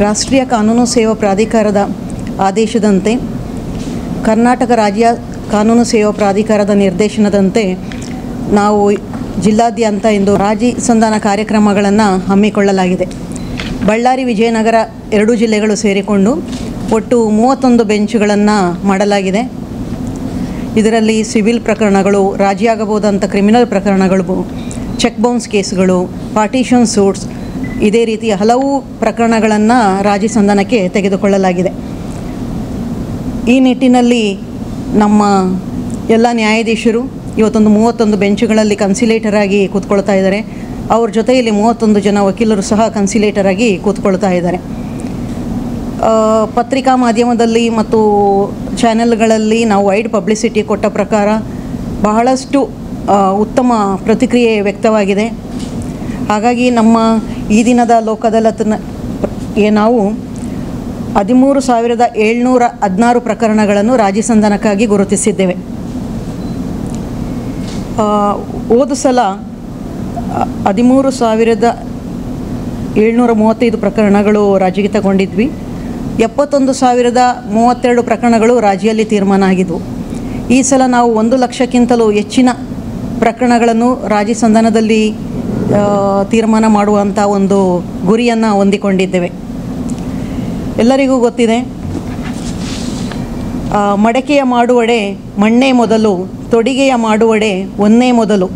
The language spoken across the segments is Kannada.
ರಾಷ್ಟ್ರೀಯ ಕಾನೂನು ಸೇವಾ ಪ್ರಾಧಿಕಾರದ ಆದೇಶದಂತೆ ಕರ್ನಾಟಕ ರಾಜ್ಯ ಕಾನೂನು ಸೇವಾ ಪ್ರಾಧಿಕಾರದ ನಿರ್ದೇಶನದಂತೆ ನಾವು ಜಿಲ್ಲಾದ್ಯಂತ ಇಂದು ರಾಜಿ ಸಂಧಾನ ಕಾರ್ಯಕ್ರಮಗಳನ್ನು ಹಮ್ಮಿಕೊಳ್ಳಲಾಗಿದೆ. ಬಳ್ಳಾರಿ, ವಿಜಯನಗರ ಎರಡೂ ಜಿಲ್ಲೆಗಳು ಸೇರಿಕೊಂಡು ಒಟ್ಟು 31 ಬೆಂಚುಗಳನ್ನು ಮಾಡಲಾಗಿದೆ. ಇದರಲ್ಲಿ ಸಿವಿಲ್ ಪ್ರಕರಣಗಳು, ರಾಜಿಯಾಗಬಹುದಂಥ ಕ್ರಿಮಿನಲ್ ಪ್ರಕರಣಗಳು, ಚೆಕ್ ಬೌನ್ಸ್ ಕೇಸ್ಗಳು, ಪಾರ್ಟಿಷನ್ ಸೂಟ್ಸ್, ಇದೇ ರೀತಿಯ ಹಲವು ಪ್ರಕರಣಗಳನ್ನು ರಾಜಿ ಸಂಧಾನಕ್ಕೆ ತೆಗೆದುಕೊಳ್ಳಲಾಗಿದೆ. ಈ ನಿಟ್ಟಿನಲ್ಲಿ ನಮ್ಮ ಎಲ್ಲ ನ್ಯಾಯಾಧೀಶರು ಇವತ್ತೊಂದು 31 ಬೆಂಚುಗಳಲ್ಲಿ ಕನ್ಸಿಲೇಟರ್ ಆಗಿ ಕೂತ್ಕೊಳ್ತಾ ಇದ್ದಾರೆ. ಅವ್ರ ಜೊತೆಯಲ್ಲಿ 31 ಜನ ವಕೀಲರು ಸಹ ಕನ್ಸಿಲೇಟರ್ ಆಗಿ ಕೂತ್ಕೊಳ್ತಾ ಇದ್ದಾರೆ. ಪತ್ರಿಕಾ ಮಾಧ್ಯಮದಲ್ಲಿ ಮತ್ತು ಚಾನೆಲ್ಗಳಲ್ಲಿ ನಾವು ವೈಡ್ ಪಬ್ಲಿಸಿಟಿ ಕೊಟ್ಟ ಪ್ರಕಾರ ಬಹಳಷ್ಟು ಉತ್ತಮ ಪ್ರತಿಕ್ರಿಯೆ ವ್ಯಕ್ತವಾಗಿದೆ. ಹಾಗಾಗಿ ನಮ್ಮ ಈ ದಿನದ ಲೋಕ್ ಅದಾಲತ್ನ ನಾವು 13,716 ಪ್ರಕರಣಗಳನ್ನು ರಾಜಿ ಸಂಧಾನಕ್ಕಾಗಿ ಗುರುತಿಸಿದ್ದೇವೆ. ಹೋದ ಸಲ 13,735 ಪ್ರಕರಣಗಳು ರಾಜಿಗೆ ತಗೊಂಡಿದ್ವಿ. 71,032 ಪ್ರಕರಣಗಳು ರಾಜಿಯಲ್ಲಿ ತೀರ್ಮಾನ ಆಗಿದ್ವು. ಈ ಸಲ ನಾವು 1 ಲಕ್ಷಕ್ಕಿಂತಲೂ ಹೆಚ್ಚಿನ ಪ್ರಕರಣಗಳನ್ನು ರಾಜಿ ಸಂಧಾನದಲ್ಲಿ ತೀರ್ಮಾನ ಮಾಡುವಂಥ ಒಂದು ಗುರಿಯನ್ನು ಹೊಂದಿಕೊಂಡಿದ್ದೇವೆ. ಎಲ್ಲರಿಗೂ ಗೊತ್ತಿದೆ, ಮಡಕೆಯ ಮಾಡುವಡೆ ಮಣ್ಣೇ ಮೊದಲು, ತೊಡಿಗೆಯ ಮಾಡುವಡೆ ಒಂದೇ ಮೊದಲು,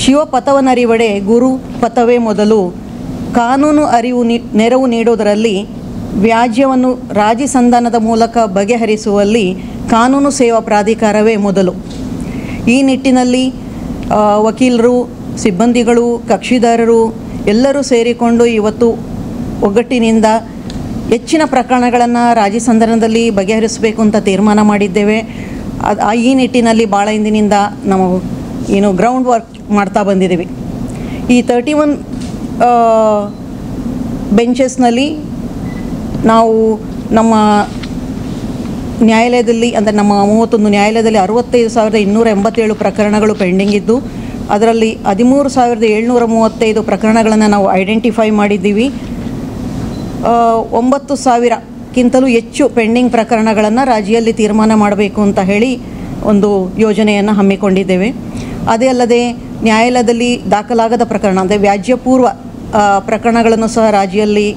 ಶಿವಪಥವನರಿವಡೆ ಗುರು ಪಥವೇ ಮೊದಲು, ಕಾನೂನು ಅರಿವು ನೆರವು ನೀಡುವುದರಲ್ಲಿ, ವ್ಯಾಜ್ಯವನ್ನು ರಾಜಿ ಸಂಧಾನದ ಮೂಲಕ ಬಗೆಹರಿಸುವಲ್ಲಿ ಕಾನೂನು ಸೇವಾ ಪ್ರಾಧಿಕಾರವೇ ಮೊದಲು. ಈ ನಿಟ್ಟಿನಲ್ಲಿ ವಕೀಲರು, ಸಿಬ್ಬಂದಿಗಳು, ಕಕ್ಷಿದಾರರು ಎಲ್ಲರೂ ಸೇರಿಕೊಂಡು ಇವತ್ತು ಒಗ್ಗಟ್ಟಿನಿಂದ ಹೆಚ್ಚಿನ ಪ್ರಕರಣಗಳನ್ನು ರಾಜಿ ಸಂಧಾನದಲ್ಲಿ ಬಗೆಹರಿಸಬೇಕು ಅಂತ ತೀರ್ಮಾನ ಮಾಡಿದ್ದೇವೆ. ಈ ನಿಟ್ಟಿನಲ್ಲಿ ಭಾಳ ಹಿಂದಿನಿಂದ ನಾವು ಗ್ರೌಂಡ್ ವರ್ಕ್ ಮಾಡ್ತಾ ಬಂದಿದ್ದೀವಿ. ಈ 31 ಬೆಂಚಸ್ನಲ್ಲಿ ನಾವು ನಮ್ಮ ನ್ಯಾಯಾಲಯದಲ್ಲಿ ಅಂದರೆ ನಮ್ಮ 31 ನ್ಯಾಯಾಲಯದಲ್ಲಿ 65,287 ಪ್ರಕರಣಗಳು ಪೆಂಡಿಂಗ್ ಇದ್ದು, ಅದರಲ್ಲಿ 13,735 ಪ್ರಕರಣಗಳನ್ನು ನಾವು ಐಡೆಂಟಿಫೈ ಮಾಡಿದ್ದೀವಿ. 9,000ಕ್ಕಿಂತಲೂ ಹೆಚ್ಚು ಪೆಂಡಿಂಗ್ ಪ್ರಕರಣಗಳನ್ನು ರಾಜಿಯಲ್ಲಿ ತೀರ್ಮಾನ ಮಾಡಬೇಕು ಅಂತ ಹೇಳಿ ಒಂದು ಯೋಜನೆಯನ್ನು ಹಮ್ಮಿಕೊಂಡಿದ್ದೇವೆ. ಅದೇ ಅಲ್ಲದೆ ನ್ಯಾಯಾಲಯದಲ್ಲಿ ದಾಖಲಾಗದ ಪ್ರಕರಣ ಅಂದರೆ ವ್ಯಾಜ್ಯಪೂರ್ವ ಪ್ರಕರಣಗಳನ್ನು ಸಹ ರಾಜಿಯಲ್ಲಿ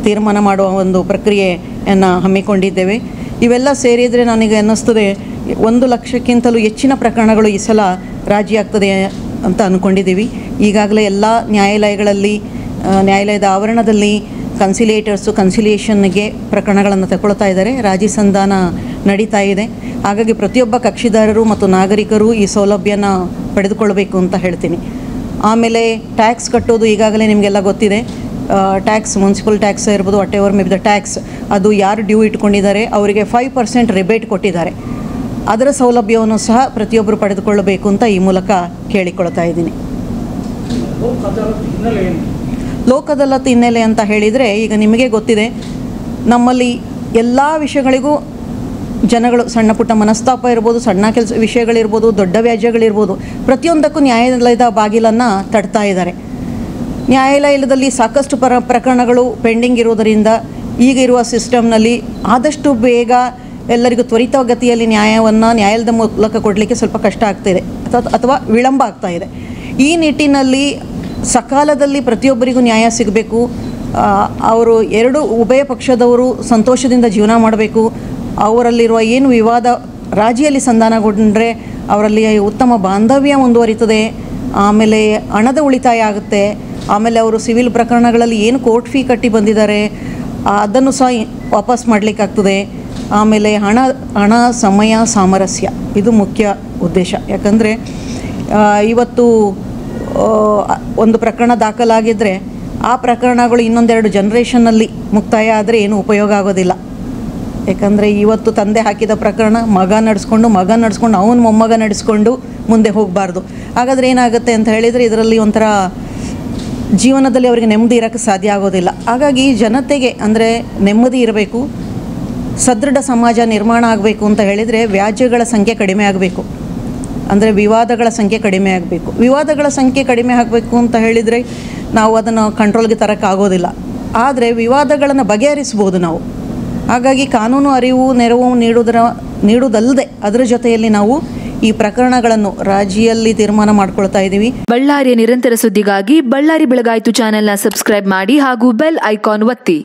ತೀರ್ಮಾನ ಮಾಡುವ ಒಂದು ಪ್ರಕ್ರಿಯೆಯನ್ನು ಹಮ್ಮಿಕೊಂಡಿದ್ದೇವೆ. ಇವೆಲ್ಲ ಸೇರಿದರೆ ನನಗೆ ಅನ್ನಿಸ್ತದೆ 1 ಲಕ್ಷಕ್ಕಿಂತಲೂ ಹೆಚ್ಚಿನ ಪ್ರಕರಣಗಳು ಈ ಸಲ ರಾಜಿಯಾಗ್ತದೆ ಅಂತ ಅಂದ್ಕೊಂಡಿದ್ದೀವಿ. ಈಗಾಗಲೇ ಎಲ್ಲ ನ್ಯಾಯಾಲಯಗಳಲ್ಲಿ, ನ್ಯಾಯಾಲಯದ ಆವರಣದಲ್ಲಿ ಕನ್ಸಿಲಿಯೇಷನ್ಗೆ ಪ್ರಕರಣಗಳನ್ನು ತಗೊಳ್ತಾ ಇದ್ದಾರೆ. ರಾಜಿ ಸಂಧಾನ ನಡೀತಾ ಇದೆ. ಹಾಗಾಗಿ ಪ್ರತಿಯೊಬ್ಬ ಕಕ್ಷಿದಾರರು ಮತ್ತು ನಾಗರಿಕರು ಈ ಸೌಲಭ್ಯನ ಪಡೆದುಕೊಳ್ಬೇಕು ಅಂತ ಹೇಳ್ತೀನಿ. ಆಮೇಲೆ ಟ್ಯಾಕ್ಸ್ ಕಟ್ಟೋದು ಈಗಾಗಲೇ ನಿಮಗೆಲ್ಲ ಗೊತ್ತಿದೆ. ಟ್ಯಾಕ್ಸ್, ಮುನ್ಸಿಪಲ್ ಟ್ಯಾಕ್ಸ್ ಇರ್ಬೋದು, what ever may be the tax, ಅದು ಯಾರು ಡ್ಯೂ ಇಟ್ಕೊಂಡಿದ್ದಾರೆ ಅವರಿಗೆ 5% ರಿಬೇಟ್ ಕೊಟ್ಟಿದ್ದಾರೆ. ಅದರ ಸೌಲಭ್ಯವನ್ನು ಸಹ ಪ್ರತಿಯೊಬ್ಬರು ಪಡೆದುಕೊಳ್ಳಬೇಕು ಅಂತ ಈ ಮೂಲಕ ಕೇಳಿಕೊಳ್ತಾ ಇದ್ದೀನಿ. ಲೋಕ್ ಅದಾಲತ್ ಹಿನ್ನೆಲೆ ಅಂತ ಹೇಳಿದರೆ, ಈಗ ನಿಮಗೆ ಗೊತ್ತಿದೆ, ನಮ್ಮಲ್ಲಿ ಎಲ್ಲ ವಿಷಯಗಳಿಗೂ ಜನಗಳು ಸಣ್ಣ ಪುಟ್ಟ ಮನಸ್ತಾಪ ಇರ್ಬೋದು, ಸಣ್ಣ ವಿಷಯಗಳಿರ್ಬೋದು, ದೊಡ್ಡ ವ್ಯಾಜ್ಯಗಳಿರ್ಬೋದು, ಪ್ರತಿಯೊಂದಕ್ಕೂ ನ್ಯಾಯಾಲಯದ ಬಾಗಿಲನ್ನು ತಟ್ತಾ ಇದ್ದಾರೆ. ನ್ಯಾಯಾಲಯದಲ್ಲಿ ಸಾಕಷ್ಟು ಪ್ರಕರಣಗಳು ಪೆಂಡಿಂಗ್ ಇರೋದರಿಂದ ಈಗಿರುವ ಸಿಸ್ಟಮ್ನಲ್ಲಿ ಆದಷ್ಟು ಬೇಗ ಎಲ್ಲರಿಗೂ ತ್ವರಿತಗತಿಯಲ್ಲಿ ನ್ಯಾಯಾಲಯದ ಮೂಲಕ ಕೊಡಲಿಕ್ಕೆ ಸ್ವಲ್ಪ ಕಷ್ಟ ಆಗ್ತಾಯಿದೆ ಅಥವಾ ವಿಳಂಬ ಆಗ್ತಾ ಇದೆ. ಈ ನಿಟ್ಟಿನಲ್ಲಿ ಸಕಾಲದಲ್ಲಿ ಪ್ರತಿಯೊಬ್ಬರಿಗೂ ನ್ಯಾಯ ಸಿಗಬೇಕು. ಅವರು ಉಭಯ ಪಕ್ಷದವರು ಸಂತೋಷದಿಂದ ಜೀವನ ಮಾಡಬೇಕು. ಅವರಲ್ಲಿರುವ ಏನು ವಿವಾದ ರಾಜಿಯಲ್ಲಿ ಸಂಧಾನಗೊಂಡ್ರೆ ಅವರಲ್ಲಿ ಉತ್ತಮ ಬಾಂಧವ್ಯ ಮುಂದುವರಿತದೆ. ಆಮೇಲೆ ಹಣದ ಉಳಿತಾಯ ಆಗುತ್ತೆ. ಆಮೇಲೆ ಅವರು ಸಿವಿಲ್ ಪ್ರಕರಣಗಳಲ್ಲಿ ಏನು ಕೋರ್ಟ್ ಫೀ ಕಟ್ಟಿ ಬಂದಿದ್ದಾರೆ ಅದನ್ನು ಸಹ ವಾಪಸ್ ಮಾಡಲಿಕ್ಕಾಗ್ತದೆ. ಆಮೇಲೆ ಹಣ, ಸಮಯ, ಸಾಮರಸ್ಯ, ಇದು ಮುಖ್ಯ ಉದ್ದೇಶ. ಯಾಕಂದರೆ ಇವತ್ತು ಒಂದು ಪ್ರಕರಣ ದಾಖಲಾಗಿದ್ದರೆ ಆ ಪ್ರಕರಣಗಳು ಇನ್ನೊಂದೆರಡು ಜನ್ರೇಷನ್ನಲ್ಲಿ ಮುಕ್ತಾಯ ಆದರೆ ಏನೂ ಉಪಯೋಗ ಆಗೋದಿಲ್ಲ. ಯಾಕಂದರೆ ಇವತ್ತು ತಂದೆ ಹಾಕಿದ ಪ್ರಕರಣ ಮಗ ನಡೆಸ್ಕೊಂಡು ಅವನ ಮೊಮ್ಮಗ ನಡೆಸ್ಕೊಂಡು ಮುಂದೆ ಹೋಗಬಾರ್ದು. ಹಾಗಾದರೆ ಏನಾಗುತ್ತೆ ಅಂತ ಹೇಳಿದರೆ ಇದರಲ್ಲಿ ಒಂಥರ ಜೀವನದಲ್ಲಿ ಅವರಿಗೆ ನೆಮ್ಮದಿ ಇರೋಕ್ಕೆ ಸಾಧ್ಯ ಆಗೋದಿಲ್ಲ. ಹಾಗಾಗಿ ಜನತೆಗೆ ಅಂದರೆ ನೆಮ್ಮದಿ ಇರಬೇಕು, ಸದೃಢ ಸಮಾಜ ನಿರ್ಮಾಣ ಆಗಬೇಕು ಅಂತ ಹೇಳಿದರೆ ವ್ಯಾಜ್ಯಗಳ ಸಂಖ್ಯೆ ಕಡಿಮೆ ಆಗಬೇಕು. ಅಂದರೆ ವಿವಾದಗಳ ಸಂಖ್ಯೆ ಕಡಿಮೆ ಆಗಬೇಕು. ವಿವಾದಗಳ ಸಂಖ್ಯೆ ಕಡಿಮೆ ಆಗಬೇಕು ಅಂತ ಹೇಳಿದರೆ ನಾವು ಅದನ್ನು ಕಂಟ್ರೋಲ್ಗೆ ತರೋಕ್ಕಾಗೋದಿಲ್ಲ. ಆದರೆ ವಿವಾದಗಳನ್ನು ಬಗೆಹರಿಸ್ಬೋದು ನಾವು. ಹಾಗಾಗಿ ಕಾನೂನು ಅರಿವು ನೆರವು ನೀಡುವುದಲ್ಲದೆ ಅದರ ಜೊತೆಯಲ್ಲಿ ನಾವು ಈ ಪ್ರಕರಣಗಳನ್ನು ರಾಜಿಯಲ್ಲಿ ತೀರ್ಮಾನ ಮಾಡ್ಕೊಳ್ತಾ ಇದ್ದೀವಿ. ಬಳ್ಳಾರಿಯ ನಿರಂತರ ಸುದ್ದಿಗಾಗಿ ಬಳ್ಳಾರಿ ಬೆಳಗಾಯಿತು ಚಾನೆಲ್ನ ಸಬ್ಸ್ಕ್ರೈಬ್ ಮಾಡಿ ಹಾಗೂ ಬೆಲ್ ಐಕಾನ್ ಒತ್ತಿ.